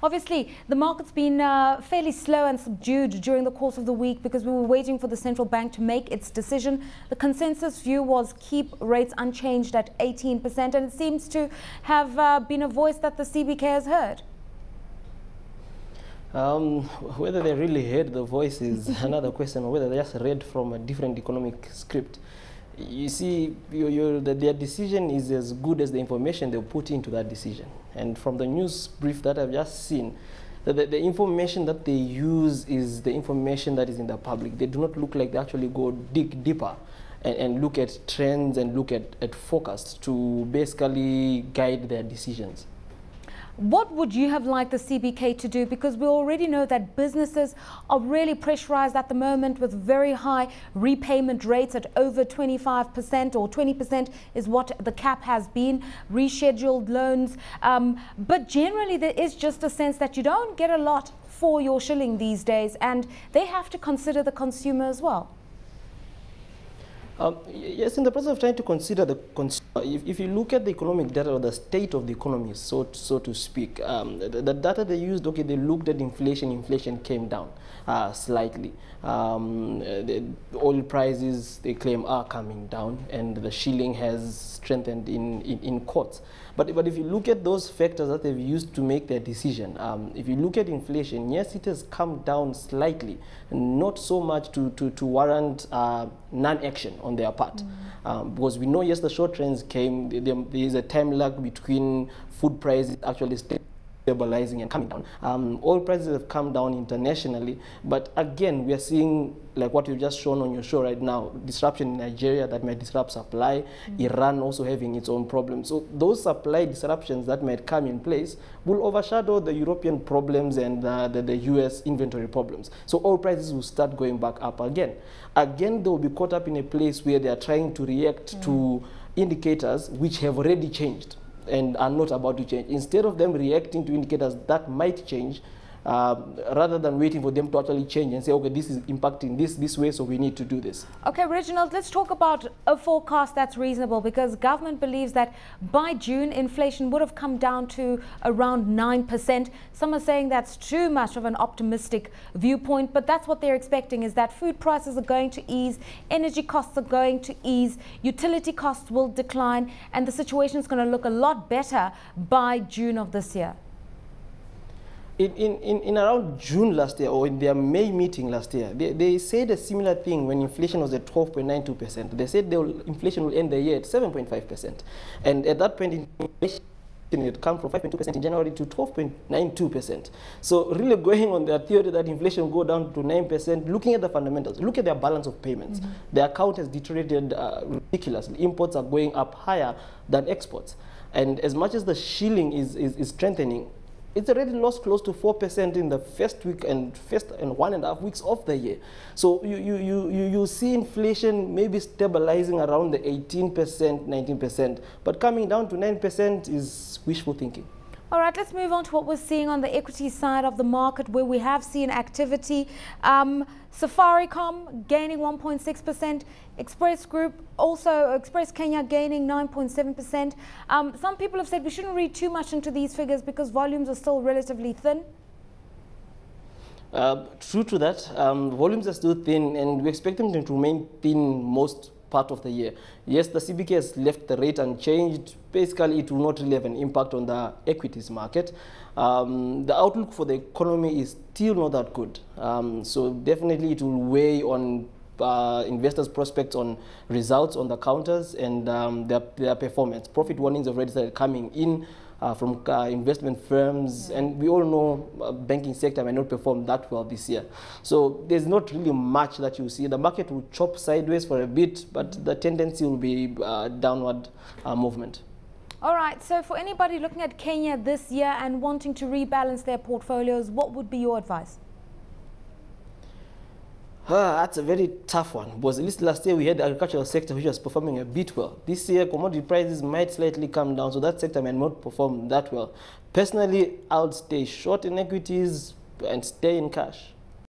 Obviously, the market's been fairly slow and subdued during the course of the week because we were waiting for the central bank to make its decision. The consensus view was keep rates unchanged at 18%, and it seems to have been a voice that the CBK has heard. Whether they really heard the voice is another question, or whether they just read from a different economic script. You see, their decision is as good as the information they put into that decision. And from the news brief that I've just seen, the information that they use is the information that is in the public. They do not look like they actually go dig deeper and look at trends and look at forecasts to basically guide their decisions. What would you have liked the CBK to do? Because we already know that businesses are really pressurized at the moment with very high repayment rates at over 25% or 20% is what the cap has been, rescheduled loans. But generally there is just a sense that you don't get a lot for your shilling these days, and they have to consider the consumer as well. Yes, in the process of trying to consider the consumer, if you look at the economic data or the state of the economy, so to speak, the data they used, okay, they looked at inflation. Inflation came down slightly. The oil prices, they claim, are coming down, and the shilling has strengthened in courts. But if you look at those factors that they've used to make their decision, if you look at inflation, yes, it has come down slightly, not so much to warrant non-action on their part. Because we know, yes, the short trends came, there is a time lag between food prices actually stabilizing and coming down. Oil prices have come down internationally, but again, we are seeing, like what you've just shown on your show right now, disruption in Nigeria that might disrupt supply, Iran also having its own problems. So those supply disruptions that might come in place will overshadow the European problems and the US inventory problems. So oil prices will start going back up again. Again, they will be caught up in a place where they are trying to react to indicators which have already changed and are not about to change. Instead of them reacting to indicators that might change, rather than waiting for them to actually change and say, okay, this is impacting this way, so we need to do this. Okay, Reginald, let's talk about a forecast that's reasonable, because government believes that by June, inflation would have come down to around 9%. Some are saying that's too much of an optimistic viewpoint, but that's what they're expecting, is that food prices are going to ease, energy costs are going to ease, utility costs will decline, and the situation is going to look a lot better by June of this year. In around June last year, or in their May meeting last year, they said a similar thing when inflation was at 12.92%. They said inflation will end the year at 7.5%. And at that point, inflation had come from 5.2% in January to 12.92%. So really going on their theory that inflation will go down to 9%, looking at the fundamentals, look at their balance of payments. The account has deteriorated ridiculously. Imports are going up higher than exports. And as much as the shilling is strengthening, it's already lost close to 4% in the first 1.5 weeks of the year. So you see inflation maybe stabilizing around the 18%, 19%, but coming down to 9% is wishful thinking. All right, let's move on to what we're seeing on the equity side of the market, where we have seen activity. Safaricom gaining 1.6%, Express Kenya gaining 9.7%. Some people have said we shouldn't read too much into these figures because volumes are still relatively thin. True to that, volumes are still thin, and we expect them to remain thin most part of the year. Yes, the CBK has left the rate unchanged. Basically, it will not really have an impact on the equities market. The outlook for the economy is still not that good. So definitely it will weigh on investors' prospects on results on the counters and their performance. Profit warnings have already started coming in from investment firms, and we all know banking sector may not perform that well this year. So there's not really much that you see. The market will chop sideways for a bit, but the tendency will be downward movement. All right, so for anybody looking at Kenya this year and wanting to rebalance their portfolios, what would be your advice? That's a very tough one, because at least last year we had the agricultural sector which was performing a bit well. This year commodity prices might slightly come down, so that sector may not perform that well. Personally, I would stay short in equities and stay in cash.